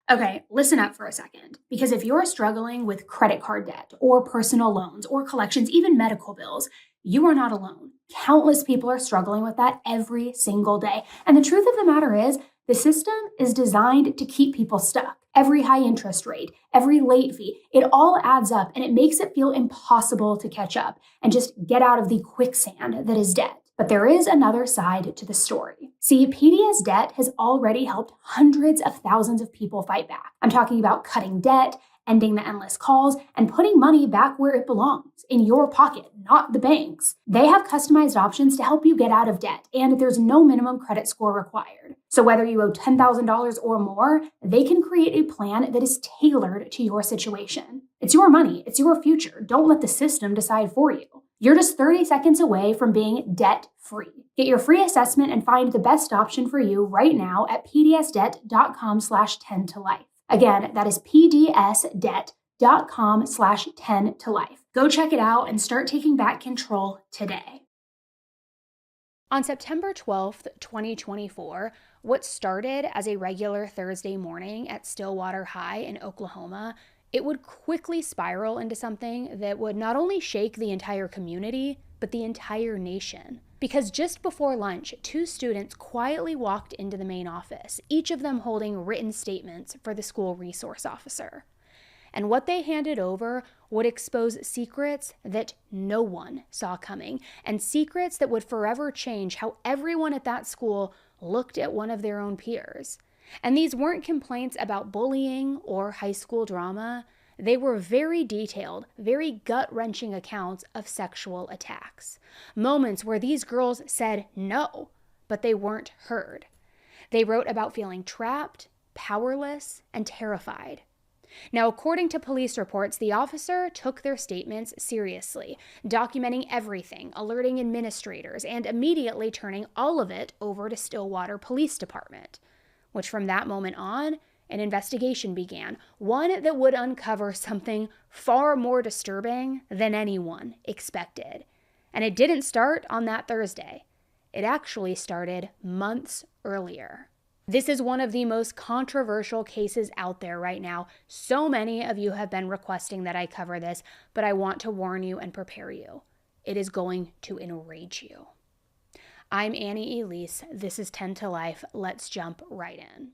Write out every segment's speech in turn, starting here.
Okay, listen up for a second, because if you're struggling with credit card debt or personal loans or collections, even medical bills, you are not alone. Countless people are struggling with that every single day. And the truth of the matter is, the system is designed to keep people stuck. Every high interest rate, every late fee, it all adds up and it makes it feel impossible to catch up and just get out of the quicksand that is debt. But there is another side to the story. See, PDS debt has already helped hundreds of thousands of people fight back. I'm talking about cutting debt, ending the endless calls, and putting money back where it belongs, in your pocket, not the bank's. They have customized options to help you get out of debt, and there's no minimum credit score required. So whether you owe $10,000 or more, they can create a plan that is tailored to your situation. It's your money, it's your future. Don't let the system decide for you. You're just 30 seconds away from being debt-free. Get your free assessment and find the best option for you right now at pdsdebt.com/10tolife. Again, that is pdsdebt.com/10tolife. Go check it out and start taking back control today. On September 12th, 2024, what started as a regular Thursday morning at Stillwater High in Oklahoma, it would quickly spiral into something that would not only shake the entire community, but the entire nation. Because just before lunch, two students quietly walked into the main office, each of them holding written statements for the school resource officer. And what they handed over would expose secrets that no one saw coming, and secrets that would forever change how everyone at that school looked at one of their own peers. And these weren't complaints about bullying or high school drama. They were very detailed, very gut-wrenching accounts of sexual attacks. Moments where these girls said no, but they weren't heard. They wrote about feeling trapped, powerless, and terrified. Now, according to police reports, the officer took their statements seriously, documenting everything, alerting administrators, and immediately turning all of it over to Stillwater Police Department, which from that moment on, an investigation began, one that would uncover something far more disturbing than anyone expected. And it didn't start on that Thursday. It actually started months earlier. This is one of the most controversial cases out there right now. So many of you have been requesting that I cover this, but I want to warn you and prepare you. It is going to enrage you. I'm Annie Elise. This is 10 to Life. Let's jump right in.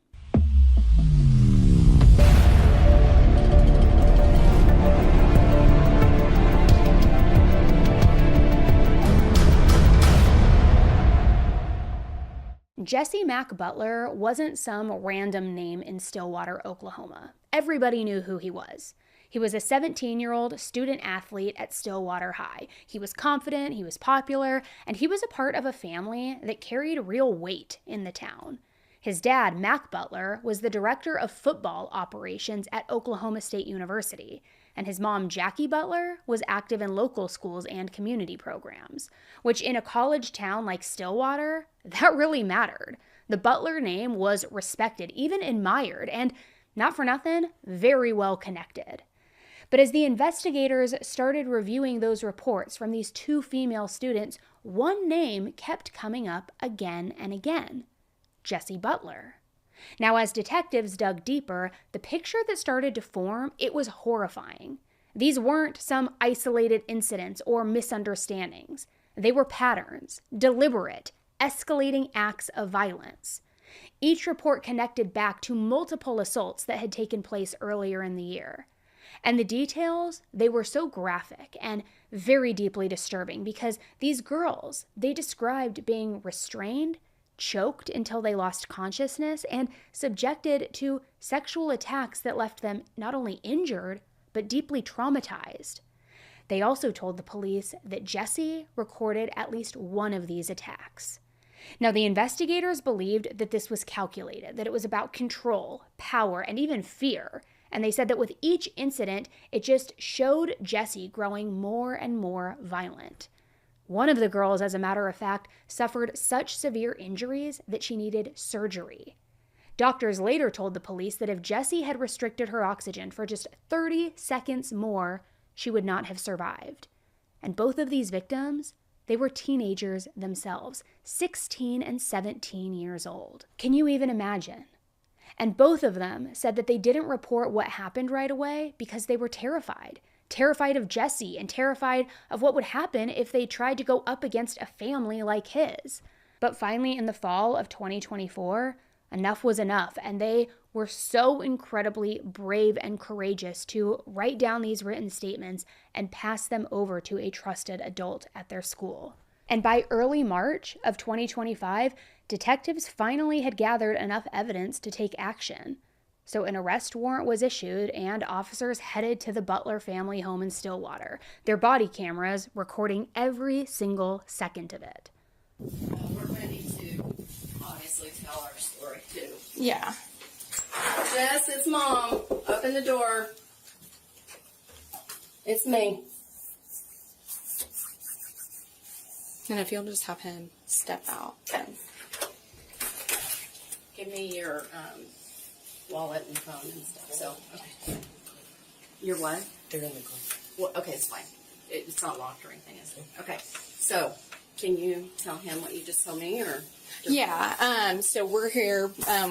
Jesse Mack Butler wasn't some random name in Stillwater, Oklahoma. Everybody knew who he was. He was a 17-year-old student athlete at Stillwater High. He was confident, he was popular, and he was a part of a family that carried real weight in the town. His dad, Mack Butler, was the director of football operations at Oklahoma State University, and his mom, Jackie Butler, was active in local schools and community programs, which in a college town like Stillwater, that really mattered. The Butler name was respected, even admired, and not for nothing, very well connected. But as the investigators started reviewing those reports from these two female students, one name kept coming up again and again: Jesse Butler. Now, as detectives dug deeper, the picture that started to form, it was horrifying. These weren't some isolated incidents or misunderstandings. They were patterns, deliberate, escalating acts of violence. Each report connected back to multiple assaults that had taken place earlier in the year. And the details, they were so graphic and very deeply disturbing because these girls, they described being restrained, choked until they lost consciousness, and subjected to sexual attacks that left them not only injured, but deeply traumatized. They also told the police that Jesse recorded at least one of these attacks. Now, the investigators believed that this was calculated, that it was about control, power, and even fear. And they said that with each incident, it just showed Jesse growing more and more violent. One of the girls, as a matter of fact, suffered such severe injuries that she needed surgery. Doctors later told the police that if Jesse had restricted her oxygen for just 30 seconds more, she would not have survived. And both of these victims, they were teenagers themselves, 16 and 17 years old. Can you even imagine? And both of them said that they didn't report what happened right away because they were terrified. Terrified of Jesse and terrified of what would happen if they tried to go up against a family like his. But finally, in the fall of 2024, enough was enough, and they were so incredibly brave and courageous to write down these written statements and pass them over to a trusted adult at their school. And by early March of 2025, detectives finally had gathered enough evidence to take action. So an arrest warrant was issued, and officers headed to the Butler family home in Stillwater, their body cameras recording every single second of it. We're ready to obviously tell our story too. Yeah. Jess, it's Mom. Open the door. It's me. And if you'll just have him step out. Okay. Give me your wallet and phone and stuff. So, okay. Your what? They're in the car. Well, okay, it's fine. It's not locked or anything, is it? Okay. So, can you tell him what you just told me, or? Yeah, so we're here.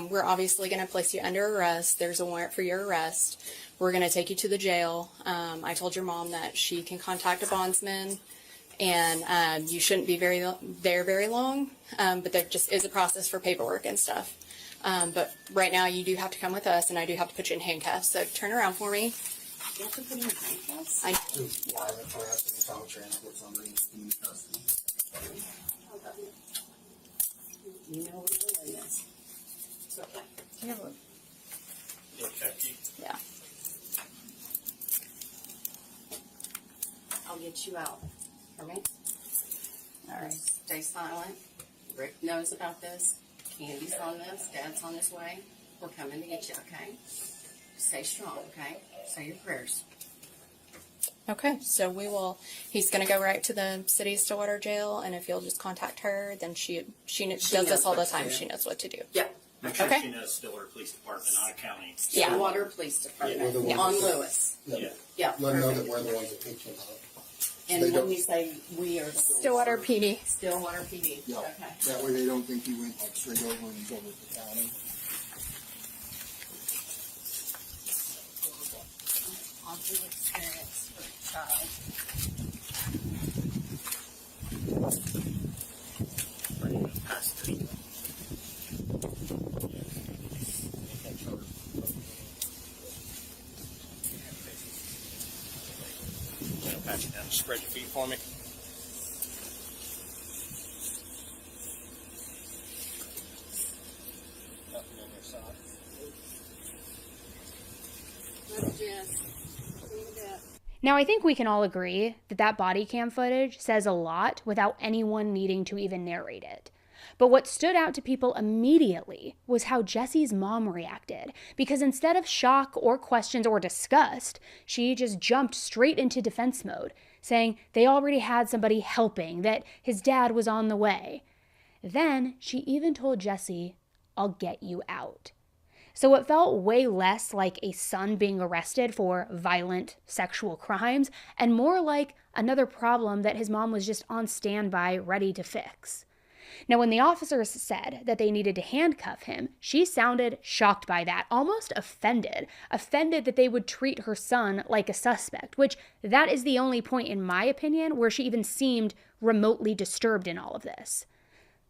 We're obviously going to place you under arrest. There's a warrant for your arrest. We're going to take you to the jail. I told your mom that she can contact a bondsman, and you shouldn't be very long, but there just is a process for paperwork and stuff. But right now you do have to come with us, and I do have to put you in handcuffs. So turn around for me. You have to put him in handcuffs? Violent harassment, child transport's under in custody. You know we're doing this. It's okay. Do you have a- Yeah. I'll get you out. For me? Alright, stay silent. Rick knows about this. Candy's on this. Dad's on his way. We're coming to get you, okay? Stay strong, okay? Say your prayers. Okay, so he's going to go right to the city of Stillwater jail, and if you'll just contact her, then she does this all the time. She knows what to do. Yeah. Make sure Okay. she knows Stillwater Police Department, not a county. Yeah. Stillwater Police Department. Yeah. On Lewis. Yeah. Yeah. Let them know that perfect. we're the ones that picked him up. And They when don't- you say we are the Stillwater PD. Stillwater PD. Yeah. Okay. That way they don't think he went like straight over and he's over at the county. Awesome experience for a child. Pat you down. Spread your feet for me. Nothing on your side. That's Jess. Leave it at. Now, I think we can all agree that that body cam footage says a lot without anyone needing to even narrate it. But what stood out to people immediately was how Jesse's mom reacted, because instead of shock or questions or disgust, she just jumped straight into defense mode, saying they already had somebody helping, that his dad was on the way. Then she even told Jesse, "I'll get you out." So it felt way less like a son being arrested for violent sexual crimes and more like another problem that his mom was just on standby ready to fix. Now, when the officers said that they needed to handcuff him, she sounded shocked by that, almost offended that they would treat her son like a suspect, which that is the only point, in my opinion, where she even seemed remotely disturbed in all of this.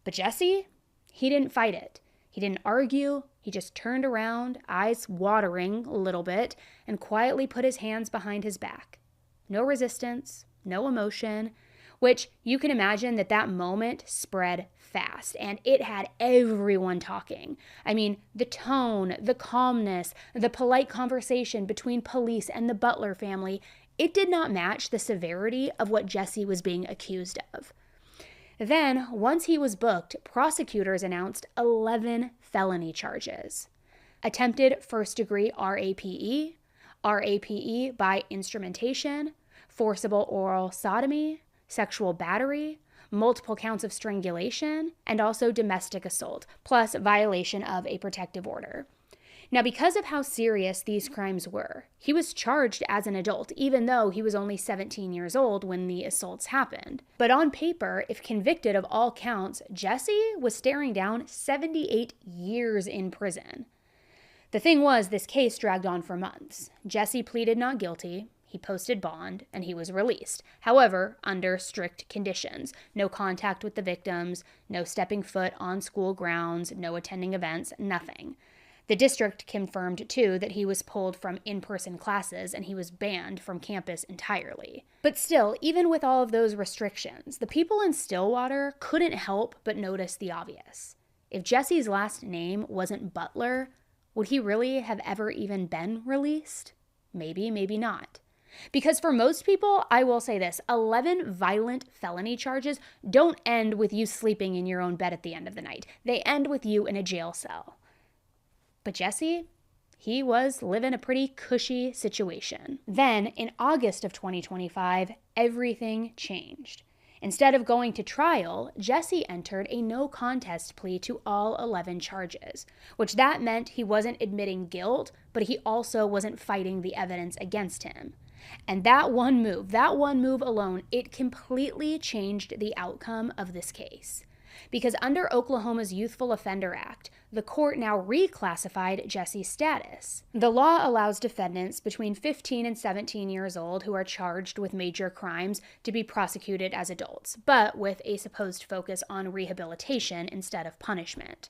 But Jesse, he didn't fight it. He didn't argue. He just turned around, eyes watering a little bit, and quietly put his hands behind his back. No resistance, no emotion, which you can imagine that moment spread fast, and it had everyone talking. I mean, the tone, the calmness, the polite conversation between police and the Butler family, it did not match the severity of what Jesse was being accused of. Then, once he was booked, prosecutors announced 11 felony charges. Attempted first-degree RAPE, RAPE by instrumentation, forcible oral sodomy, sexual battery, multiple counts of strangulation, and also domestic assault, plus violation of a protective order. Now, because of how serious these crimes were, he was charged as an adult, even though he was only 17 years old when the assaults happened. But on paper, if convicted of all counts, Jesse was staring down 78 years in prison. The thing was, this case dragged on for months. Jesse pleaded not guilty, he posted bond, and he was released. However, under strict conditions. No contact with the victims, no stepping foot on school grounds, no attending events, nothing. The district confirmed, too, that he was pulled from in-person classes and he was banned from campus entirely. But still, even with all of those restrictions, the people in Stillwater couldn't help but notice the obvious. If Jesse's last name wasn't Butler, would he really have ever even been released? Maybe, maybe not. Because for most people, I will say this, 11 violent felony charges don't end with you sleeping in your own bed at the end of the night. They end with you in a jail cell. But Jesse, he was living a pretty cushy situation. Then, in August of 2025, everything changed. Instead of going to trial, Jesse entered a no contest plea to all 11 charges, which that meant he wasn't admitting guilt, but he also wasn't fighting the evidence against him. And that one move alone, it completely changed the outcome of this case. Because under Oklahoma's Youthful Offender Act, the court now reclassified Jesse's status. The law allows defendants between 15 and 17 years old who are charged with major crimes to be prosecuted as adults, but with a supposed focus on rehabilitation instead of punishment.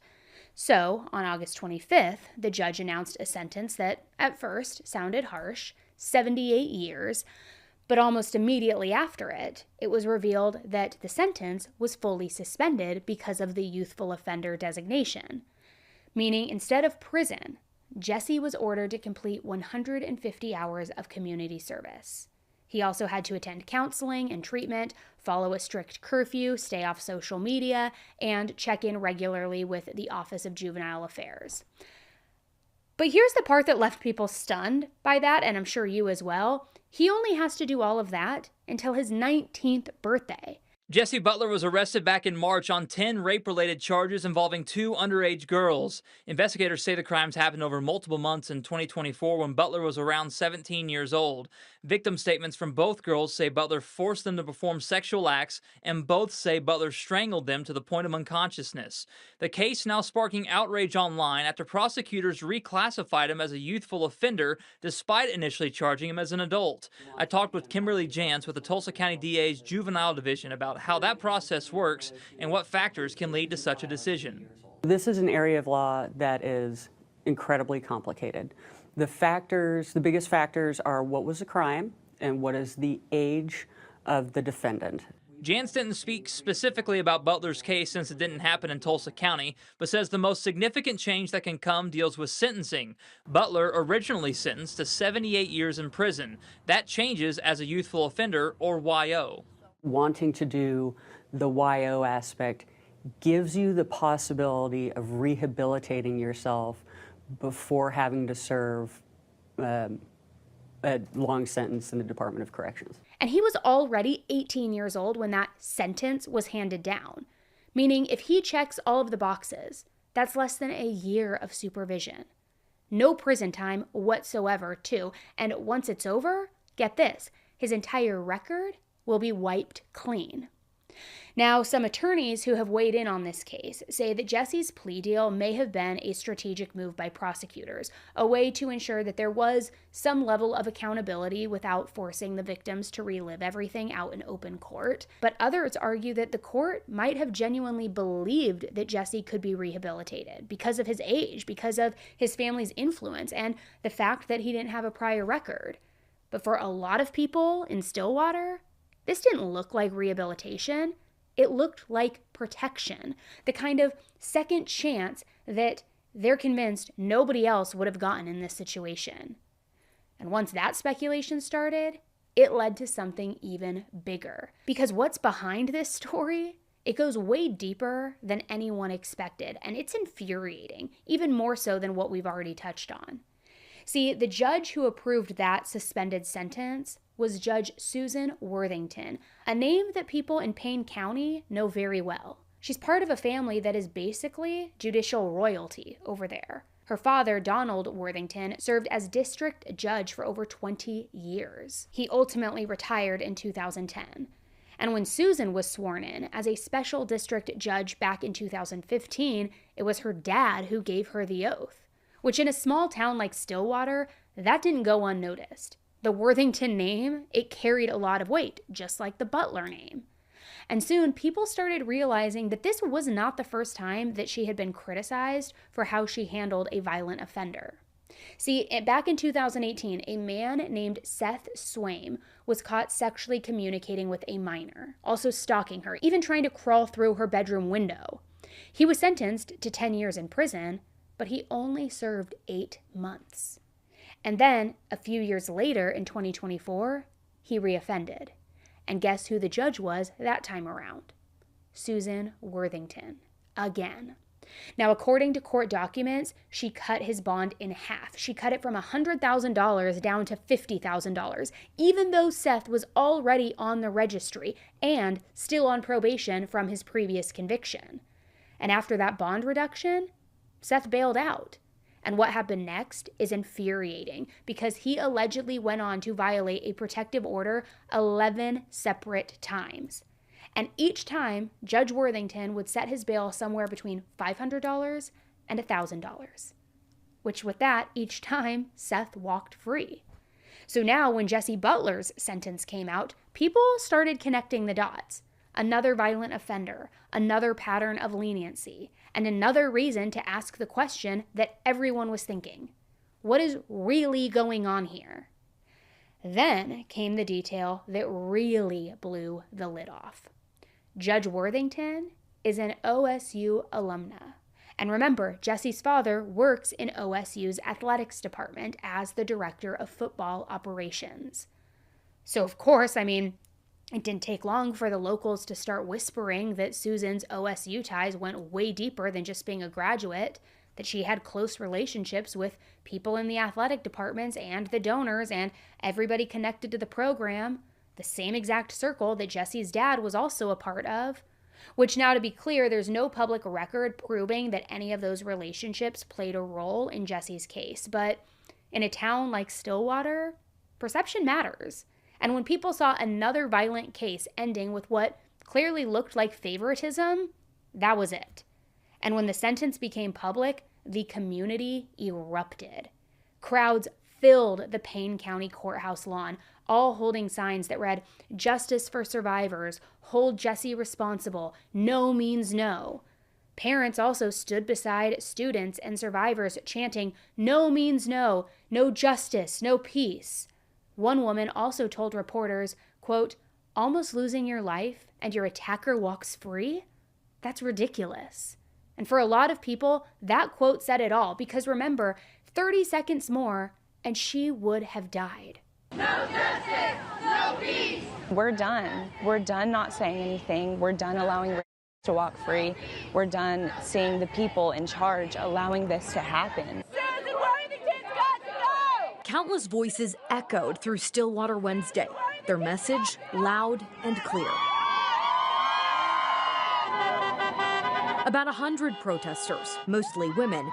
So, on August 25th, the judge announced a sentence that, at first, sounded harsh, 78 years, but almost immediately after it, it was revealed that the sentence was fully suspended because of the youthful offender designation. Meaning, instead of prison, Jesse was ordered to complete 150 hours of community service. He also had to attend counseling and treatment, follow a strict curfew, stay off social media, and check in regularly with the Office of Juvenile Affairs. But here's the part that left people stunned by that, and I'm sure you as well. He only has to do all of that until his 19th birthday. Jesse Butler was arrested back in March on 10 rape-related charges involving 2 underage girls. Investigators say the crimes happened over multiple months in 2024 when Butler was around 17 years old. Victim statements from both girls say Butler forced them to perform sexual acts, and both say Butler strangled them to the point of unconsciousness. The case now sparking outrage online after prosecutors reclassified him as a youthful offender despite initially charging him as an adult. I talked with Kimberly Jantz with the Tulsa County DA's Juvenile Division about how that process works and what factors can lead to such a decision. This is an area of law that is incredibly complicated. The biggest factors are what was the crime and what is the age of the defendant. Jantz didn't speak specifically about Butler's case since it didn't happen in Tulsa County, but says the most significant change that can come deals with sentencing. Butler originally sentenced to 78 years in prison. That changes as a youthful offender, or YO. Wanting to do the YO aspect gives you the possibility of rehabilitating yourself before having to serve a long sentence in the Department of Corrections. And he was already 18 years old when that sentence was handed down. Meaning if he checks all of the boxes, that's less than a year of supervision. No prison time whatsoever, too. And once it's over, get this, his entire record will be wiped clean. Now, some attorneys who have weighed in on this case say that Jesse's plea deal may have been a strategic move by prosecutors, a way to ensure that there was some level of accountability without forcing the victims to relive everything out in open court. But others argue that the court might have genuinely believed that Jesse could be rehabilitated because of his age, because of his family's influence, and the fact that he didn't have a prior record. But for a lot of people in Stillwater, this didn't look like rehabilitation. It looked like protection, the kind of second chance that they're convinced nobody else would have gotten in this situation. And once that speculation started, it led to something even bigger. Because what's behind this story, it goes way deeper than anyone expected, and it's infuriating, even more so than what we've already touched on. See, the judge who approved that suspended sentence was Judge Susan Worthington, a name that people in Payne County know very well. She's part of a family that is basically judicial royalty over there. Her father, Donald Worthington, served as district judge for over 20 years. He ultimately retired in 2010. And when Susan was sworn in as a special district judge back in 2015, it was her dad who gave her the oath. which in a small town like Stillwater, that didn't go unnoticed. The Worthington name, it carried a lot of weight, just like the Butler name. And soon, people started realizing that this was not the first time that she had been criticized for how she handled a violent offender. See, back in 2018, a man named Seth Swaim was caught sexually communicating with a minor, also stalking her, even trying to crawl through her bedroom window. He was sentenced to 10 years in prison, but he only served 8 months. And then, a few years later, in 2024, he reoffended. And guess who the judge was that time around? Susan Worthington, again. Now, according to court documents, she cut his bond in half. She cut it from $100,000 down to $50,000, even though Seth was already on the registry and still on probation from his previous conviction. And after that bond reduction, Seth bailed out. And what happened next is infuriating because he allegedly went on to violate a protective order 11 separate times. And each time, Judge Worthington would set his bail somewhere between $500 and $1,000. Which with that, each time, Seth walked free. So now when Jesse Butler's sentence came out, people started connecting the dots. Another violent offender, another pattern of leniency, and another reason to ask the question that everyone was thinking. What is really going on here? Then came the detail that really blew the lid off. Judge Worthington is an OSU alumna. And remember, Jesse's father works in OSU's athletics department as the director of football operations. So of course, it didn't take long for the locals to start whispering that Susan's OSU ties went way deeper than just being a graduate, that she had close relationships with people in the athletic departments and the donors and everybody connected to the program, the same exact circle that Jesse's dad was also a part of. Which now, to be clear, there's no public record proving that any of those relationships played a role in Jesse's case. But in a town like Stillwater, perception matters. And when people saw another violent case ending with what clearly looked like favoritism, that was it. And when the sentence became public, the community erupted. Crowds filled the Payne County Courthouse lawn, all holding signs that read, "Justice for survivors, hold Jesse responsible, no means no." Parents also stood beside students and survivors chanting, "No means no, no justice, no peace." One woman also told reporters, quote, "Almost losing your life and your attacker walks free? That's ridiculous." And for a lot of people, that quote said it all, because remember, 30 seconds more and she would have died. No justice, no peace. We're done. We're done not saying anything. We're done allowing to walk free. We're done seeing the people in charge allowing this to happen. Susan Worthington's got to go! Countless voices echoed through Stillwater Wednesday, their message loud and clear. About 100 protesters, mostly women,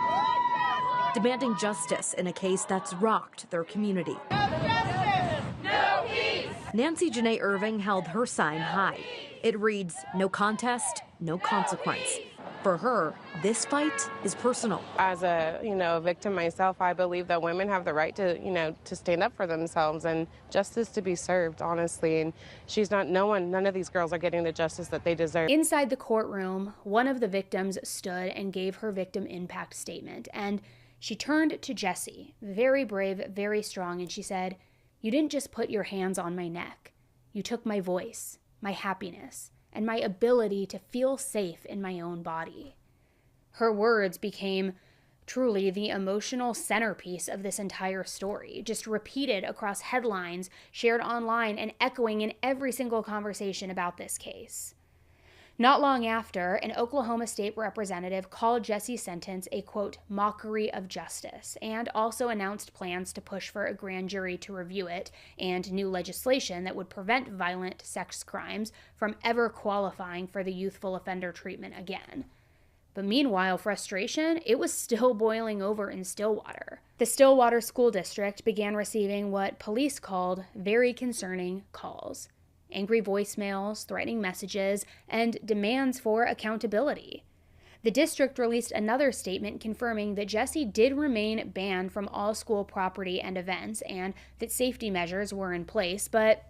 demanding justice in a case that's rocked their community. No justice, no peace. Nancy Janae Irving held her sign high. It reads, "No contest, no consequence." For her, this fight is personal. As a, victim myself, I believe that women have the right to, to stand up for themselves and justice to be served, honestly. And none of these girls are getting the justice that they deserve. Inside the courtroom, one of the victims stood and gave her victim impact statement. And she turned to Jesse, very brave, very strong, and she said, "You didn't just put your hands on my neck. You took my voice, my happiness, and my ability to feel safe in my own body." Her words became truly the emotional centerpiece of this entire story, just repeated across headlines, shared online, and echoing in every single conversation about this case. Not long after, an Oklahoma state representative called Jesse's sentence a, quote, "mockery of justice," and also announced plans to push for a grand jury to review it and new legislation that would prevent violent sex crimes from ever qualifying for the youthful offender treatment again. But meanwhile, frustration, it was still boiling over in Stillwater. The Stillwater School District began receiving what police called very concerning calls. Angry voicemails, threatening messages, and demands for accountability. The district released another statement confirming that Jesse did remain banned from all school property and events and that safety measures were in place. But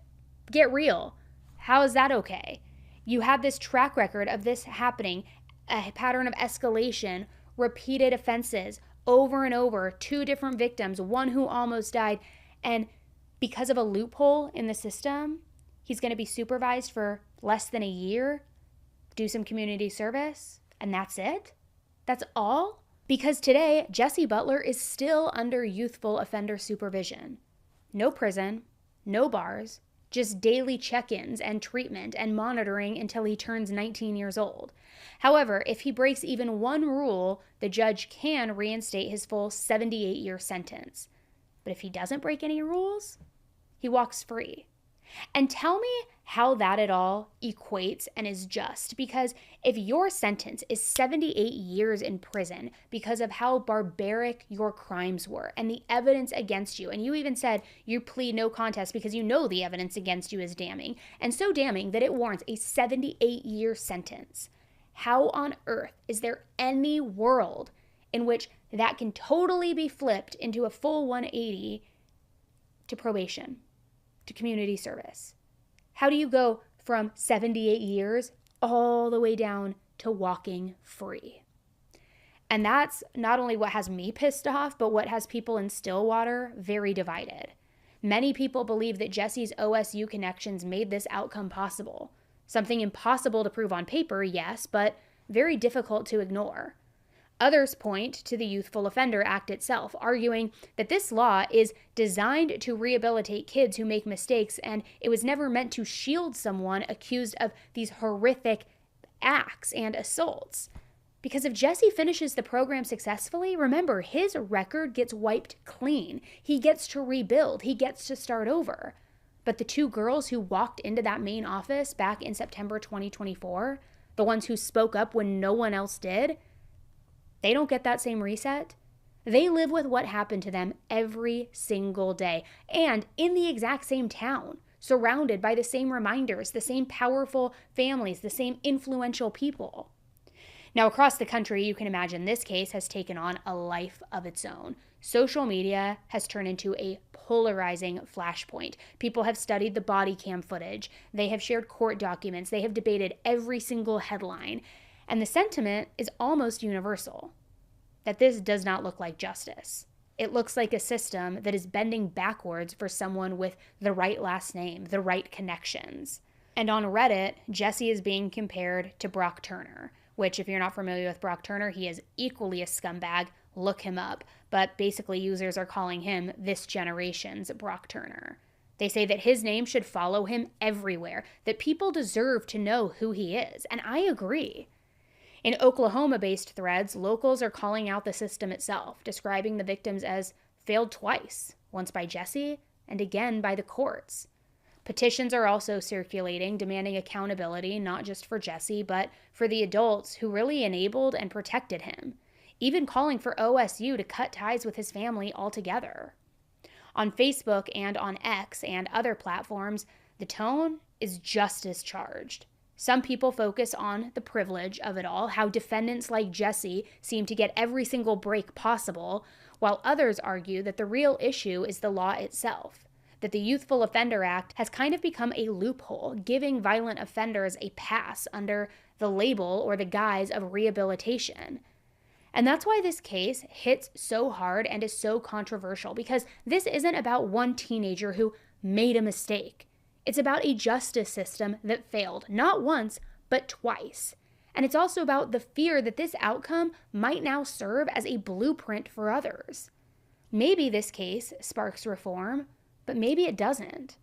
get real. How is that okay? You have this track record of this happening, a pattern of escalation, repeated offenses over and over, 2 different victims, one who almost died, and because of a loophole in the system, he's going to be supervised for less than a year, do some community service, and that's it? That's all? Because today, Jesse Butler is still under youthful offender supervision. No prison, no bars, just daily check-ins and treatment and monitoring until he turns 19 years old. However, if he breaks even one rule, the judge can reinstate his full 78-year sentence. But if he doesn't break any rules, he walks free. And tell me how that at all equates and is just, because if your sentence is 78 years in prison because of how barbaric your crimes were and the evidence against you, and you even said you plead no contest because you know the evidence against you is damning, and so damning that it warrants a 78-year sentence, how on earth is there any world in which that can totally be flipped into a full 180 to probation, to community service? How do you go from 78 years all the way down to walking free? And that's not only what has me pissed off, but what has people in Stillwater very divided. Many people believe that Jesse's OSU connections made this outcome possible. Something impossible to prove on paper, yes, but very difficult to ignore. Others point to the Youthful Offender Act itself, arguing that this law is designed to rehabilitate kids who make mistakes, and it was never meant to shield someone accused of these horrific acts and assaults. Because if Jesse finishes the program successfully, remember, his record gets wiped clean. He gets to rebuild. He gets to start over. But the 2 girls who walked into that main office back in September 2024, the ones who spoke up when no one else did, they don't get that same reset. They live with what happened to them every single day and in the exact same town, surrounded by the same reminders, the same powerful families, the same influential people. Now, across the country, you can imagine this case has taken on a life of its own. Social media has turned into a polarizing flashpoint. People have studied the body cam footage. They have shared court documents. They have debated every single headline. And the sentiment is almost universal, that this does not look like justice. It looks like a system that is bending backwards for someone with the right last name, the right connections. And on Reddit, Jesse is being compared to Brock Turner, which, if you're not familiar with Brock Turner, he is equally a scumbag. Look him up. But basically, users are calling him this generation's Brock Turner. They say that his name should follow him everywhere, that people deserve to know who he is. And I agree. In Oklahoma-based threads, locals are calling out the system itself, describing the victims as failed twice, once by Jesse and again by the courts. Petitions are also circulating, demanding accountability, not just for Jesse, but for the adults who really enabled and protected him, even calling for OSU to cut ties with his family altogether. On Facebook and on X and other platforms, the tone is just as charged. Some people focus on the privilege of it all, how defendants like Jesse seem to get every single break possible, while others argue that the real issue is the law itself, that the Youthful Offender Act has kind of become a loophole, giving violent offenders a pass under the label or the guise of rehabilitation. And that's why this case hits so hard and is so controversial, because this isn't about one teenager who made a mistake. It's about a justice system that failed, not once, but twice. And it's also about the fear that this outcome might now serve as a blueprint for others. Maybe this case sparks reform, but maybe it doesn't.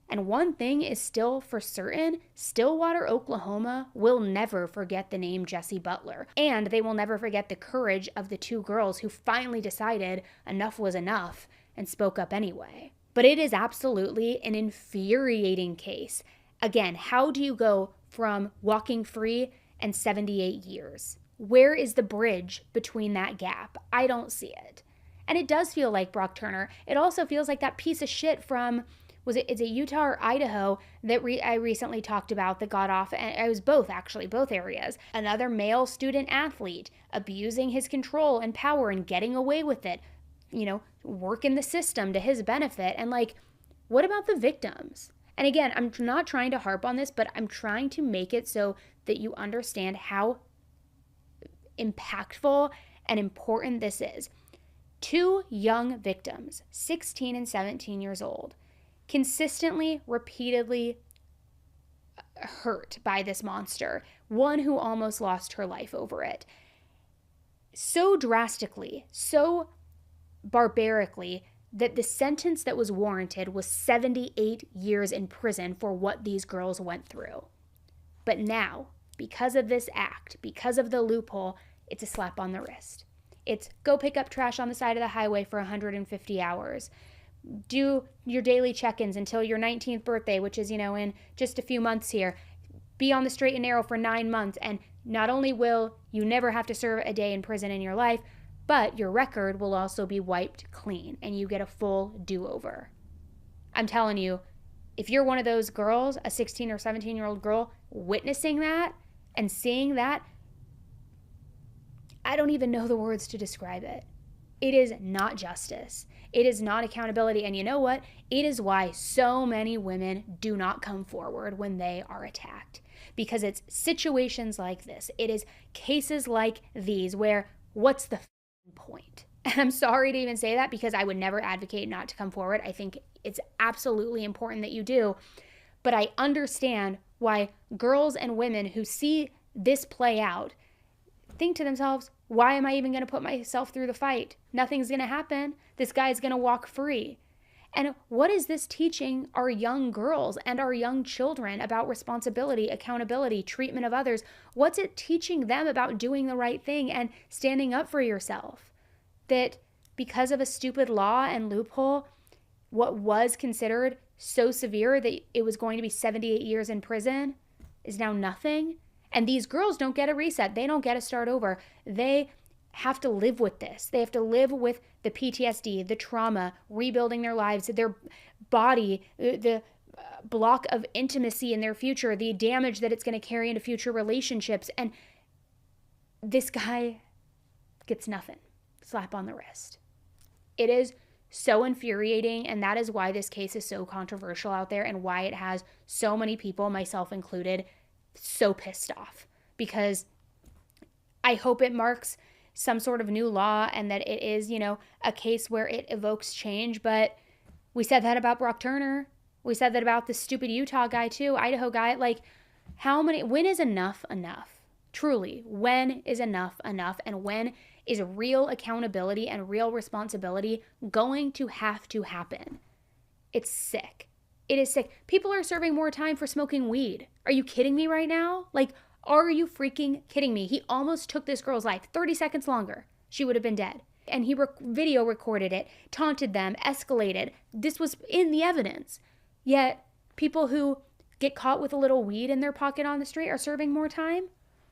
And one thing is still for certain, Stillwater, Oklahoma will never forget the name Jesse Butler. And they will never forget the courage of the 2 girls who finally decided enough was enough and spoke up anyway. But it is absolutely an infuriating case. Again, how do you go from walking free and 78 years? Where is the bridge between that gap? I don't see it. And it does feel like Brock Turner. It also feels like that piece of shit from Is it Utah or Idaho that I recently talked about that got off, and it was both actually, both areas. Another male student athlete abusing his control and power and getting away with it, working the system to his benefit. And like, what about the victims? And again, I'm not trying to harp on this, but I'm trying to make it so that you understand how impactful and important this is. 2 young victims, 16 and 17 years old, consistently, repeatedly hurt by this monster. One who almost lost her life over it. So drastically, so barbarically, that the sentence that was warranted was 78 years in prison for what these girls went through. But now, because of this act, because of the loophole, it's a slap on the wrist. It's go pick up trash on the side of the highway for 150 hours. Do your daily check-ins until your 19th birthday, which is, in just a few months here. Be on the straight and narrow for 9 months. And not only will you never have to serve a day in prison in your life, but your record will also be wiped clean and you get a full do-over. I'm telling you, if you're one of those girls, a 16 or 17-year-old girl, witnessing that and seeing that, I don't even know the words to describe it. It is not justice. It is not accountability. And you know what? It is why so many women do not come forward when they are attacked. Because it's situations like this. It is cases like these where what's the point? And I'm sorry to even say that because I would never advocate not to come forward. I think it's absolutely important that you do. But I understand why girls and women who see this play out think to themselves, why am I even going to put myself through the fight? Nothing's going to happen. This guy's going to walk free. And what is this teaching our young girls and our young children about responsibility, accountability, treatment of others? What's it teaching them about doing the right thing and standing up for yourself? That because of a stupid law and loophole, what was considered so severe that it was going to be 78 years in prison is now nothing? And these girls don't get a reset. They don't get a start over. They have to live with this. They have to live with the PTSD, the trauma, rebuilding their lives, their body, the block of intimacy in their future, the damage that it's going to carry into future relationships. And this guy gets nothing. Slap on the wrist. It is so infuriating, and that is why this case is so controversial out there and why it has so many people, myself included, so pissed off. Because I hope it marks some sort of new law and that it is, a case where it evokes change. But we said that about Brock Turner. We said that about the stupid Utah guy too, Idaho guy. Like, when is enough enough? Truly, when is enough enough? And when is real accountability and real responsibility going to have to happen? It's sick. It is sick. People are serving more time for smoking weed. Are you kidding me right now? Like, are you freaking kidding me? He almost took this girl's life. 30 seconds longer, she would have been dead. And he video recorded it, taunted them, escalated. This was in the evidence. Yet, people who get caught with a little weed in their pocket on the street are serving more time?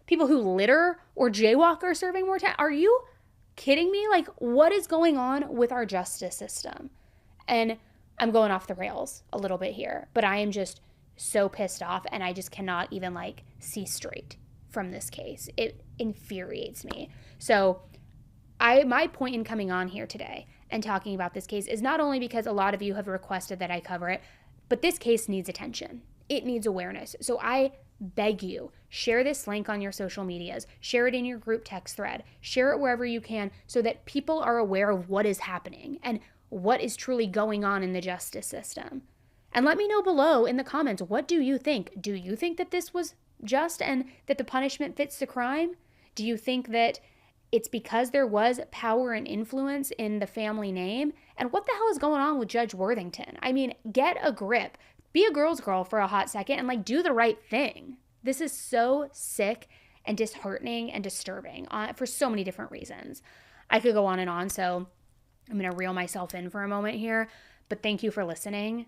People who litter or jaywalk are serving more time? Are you kidding me? Like, what is going on with our justice system? And I'm going off the rails a little bit here, but I am just so pissed off and I just cannot even see straight from this case. It infuriates me. So my point in coming on here today and talking about this case is not only because a lot of you have requested that I cover it, but this case needs attention. It needs awareness. So I beg you, share this link on your social medias, share it in your group text thread, share it wherever you can so that people are aware of what is happening and what is truly going on in the justice system. And let me know below in the comments, what do you think? Do you think that this was just and that the punishment fits the crime? Do you think that it's because there was power and influence in the family name? And what the hell is going on with Judge Worthington? I mean, get a grip. Be a girl's girl for a hot second and do the right thing. This is so sick and disheartening and disturbing for so many different reasons. I could go on and on, so I'm going to reel myself in for a moment here, but thank you for listening.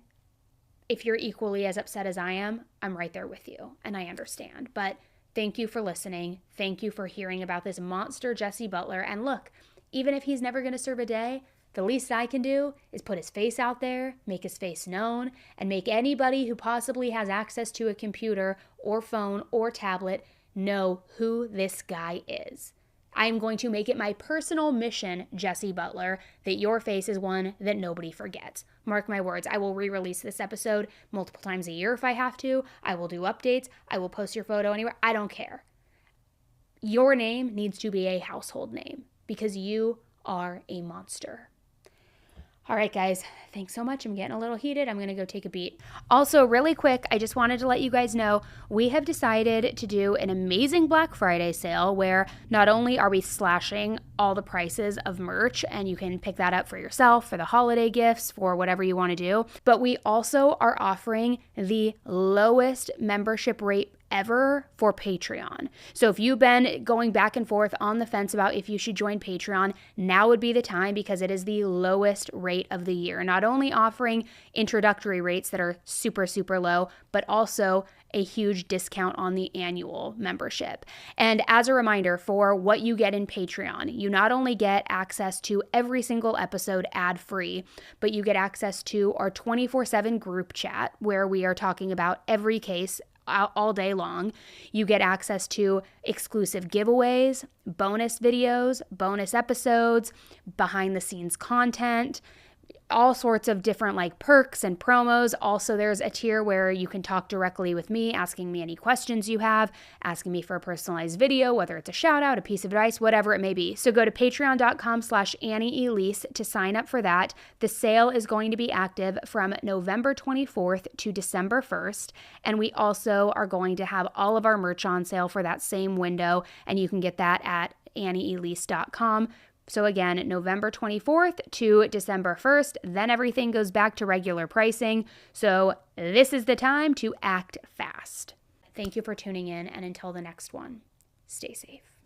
If you're equally as upset as I am, I'm right there with you, and I understand. But thank you for listening. Thank you for hearing about this monster Jesse Butler. And look, even if he's never going to serve a day, The least I can do is put his face out there, make his face known, and make anybody who possibly has access to a computer or phone or tablet know who this guy is. I am going to make it my personal mission, Jesse Butler, that your face is one that nobody forgets. Mark my words, I will re-release this episode multiple times a year if I have to. I will do updates. I will post your photo anywhere. I don't care. Your name needs to be a household name because you are a monster. All right, guys, thanks so much. I'm getting a little heated. I'm going to go take a beat. Also, really quick, I just wanted to let you guys know we have decided to do an amazing Black Friday sale where not only are we slashing all the prices of merch, and you can pick that up for yourself, for the holiday gifts, for whatever you want to do, but we also are offering the lowest membership rate ever for Patreon. So if you've been going back and forth on the fence about if you should join Patreon, now would be the time because it is the lowest rate of the year. Not only offering introductory rates that are super, super low, but also a huge discount on the annual membership. And as a reminder, for what you get in Patreon, you not only get access to every single episode ad-free, but you get access to our 24/7 group chat where we are talking about every case all day long. You get access to exclusive giveaways, bonus videos, bonus episodes, behind the scenes content, all sorts of different like perks and promos. Also, there's a tier where you can talk directly with me, asking me any questions you have, asking me for a personalized video, whether it's a shout out, a piece of advice, whatever it may be. So go to patreon.com/AnnieElise to sign up for that. The sale is going to be active from November 24th to December 1st. And we also are going to have all of our merch on sale for that same window. And you can get that at AnnieElise.com. So again, November 24th to December 1st, then everything goes back to regular pricing. So this is the time to act fast. Thank you for tuning in, and until the next one, stay safe.